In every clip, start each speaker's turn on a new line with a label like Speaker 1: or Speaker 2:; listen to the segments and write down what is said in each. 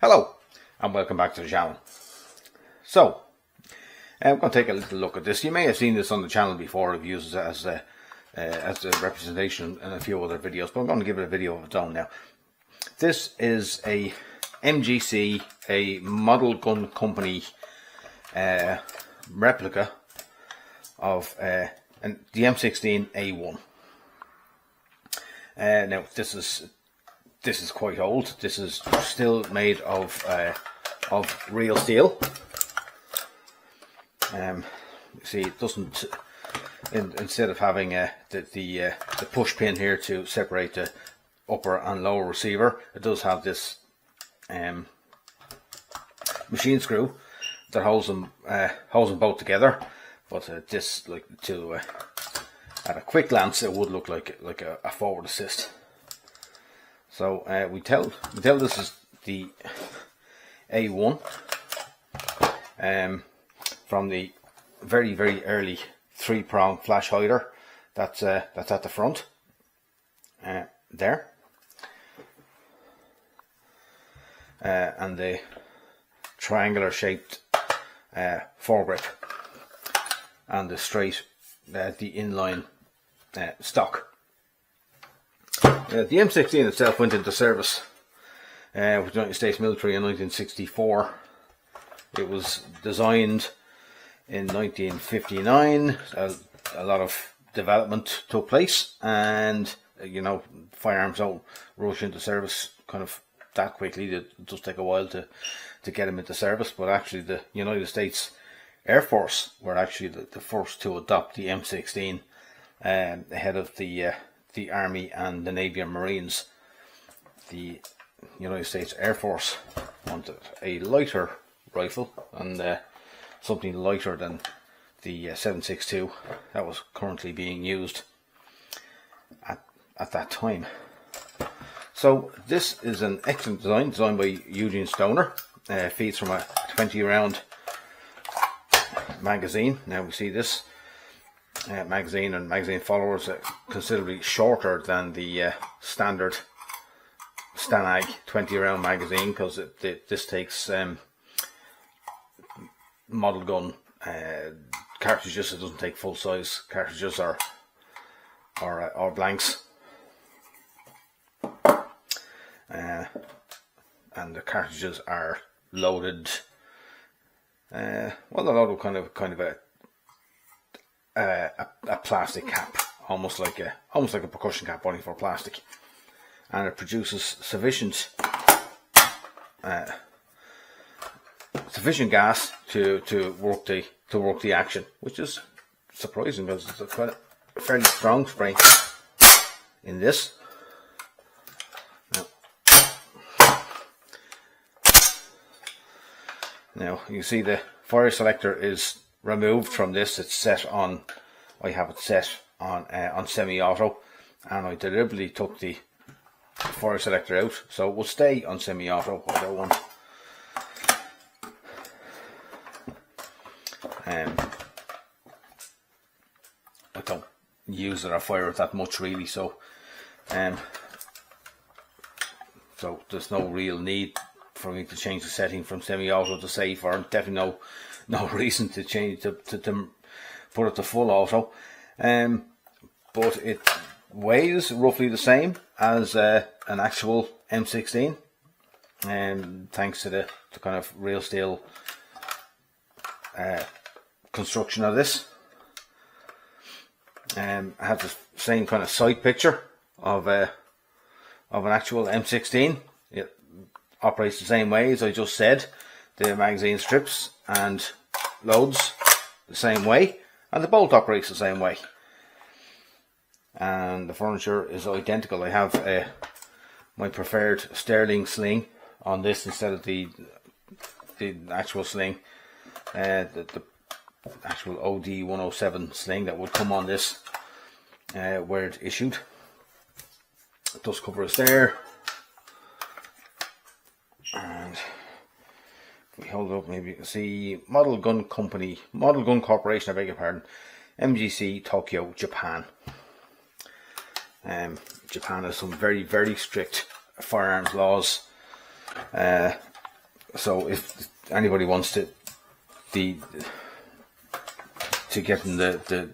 Speaker 1: Hello and welcome back to the channel. So I'm going to take a little look at this. You may have seen this on the channel before. I've used it as a representation in a few other videos, but I'm going to give it a video of its own now. This is a MGC, a Model Gun Company replica of the M16A1. Now this is quite old. This is still made of real steel. See, it doesn't. Instead of having the push pin here to separate the upper and lower receiver, it does have this machine screw that holds them both together. But this, at a quick glance, it would look like a forward assist. So we tell this is the A1 from the very early 3-prong flash hider that's at the front there, and the triangular shaped foregrip and the straight the inline stock. The M16 itself went into service with the United States military in 1964. It was designed in 1959. A lot of development took place, and firearms don't rush into service kind of that quickly. It does take a while to get them into service, but actually the United States Air Force were actually the first to adopt the M16 ahead of the Army and the Navy and Marines. The United States Air Force wanted a lighter rifle, and something lighter than the 7.62 that was currently being used at that time. So this is an excellent design, designed by Eugene Stoner. Feeds from a 20-round magazine. Now we see this magazine and magazine followers considerably shorter than the standard Stanag 20-round magazine, because this takes model gun cartridges. It doesn't take full size cartridges or blanks, and the cartridges are loaded. They're loaded kind of a plastic cap, almost like a percussion cap, only for plastic, and it produces sufficient gas to work the action, which is surprising because it's quite a fairly strong spray in this. Now you see the fire selector is removed from this. It's set on. I have it set on semi-auto, and I deliberately took the fire selector out, so it will stay on semi-auto. I don't use it or fire it that much really, so there's no real need for me to change the setting from semi-auto to safe, or definitely no reason to change to put it to full auto. But it weighs roughly the same as an actual M16, thanks to the kind of real steel construction of this. I have the same kind of sight picture of an actual M16. It operates the same way as I just said. The magazine strips and loads the same way, and the bolt operates the same way, and the furniture is identical. I have my preferred Sterling sling on this instead of the actual sling, the actual OD 107 sling that would come on this where it's issued. The dust cover is there, and if we hold it up, maybe you can see Model Gun Corporation, I beg your pardon, MGC, Tokyo, Japan. Japan has some very strict firearms laws. So if anybody wants to get in the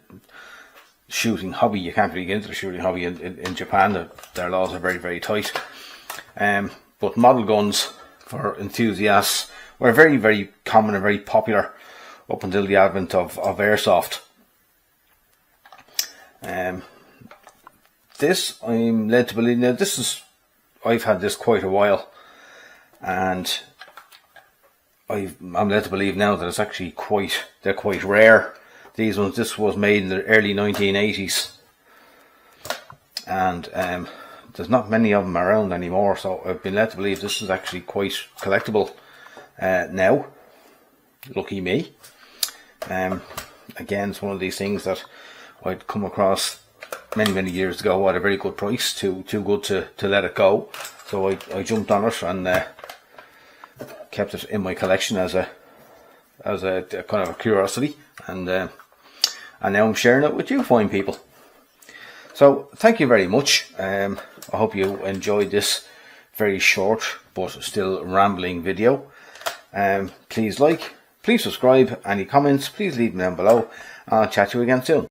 Speaker 1: shooting hobby, you can't really get into the shooting hobby in Japan. Their laws are very, very tight. But model guns for enthusiasts were very, very common and very popular up until the advent of airsoft. This, I'm led to believe, now I've had this quite a while, and I'm led to believe now that it's actually they're quite rare. This was made in the early 1980s, and there's not many of them around anymore, so I've been led to believe this is actually quite collectible now. Lucky me. Again, it's one of these things that I'd come across many years ago at a very good price, too good to let it go. So I jumped on it and kept it in my collection as a kind of a curiosity, and now I'm sharing it with you fine people. So thank you very much. I hope you enjoyed this very short but still rambling video. Please like, please subscribe. Any comments, please leave them down below. I'll chat to you again soon.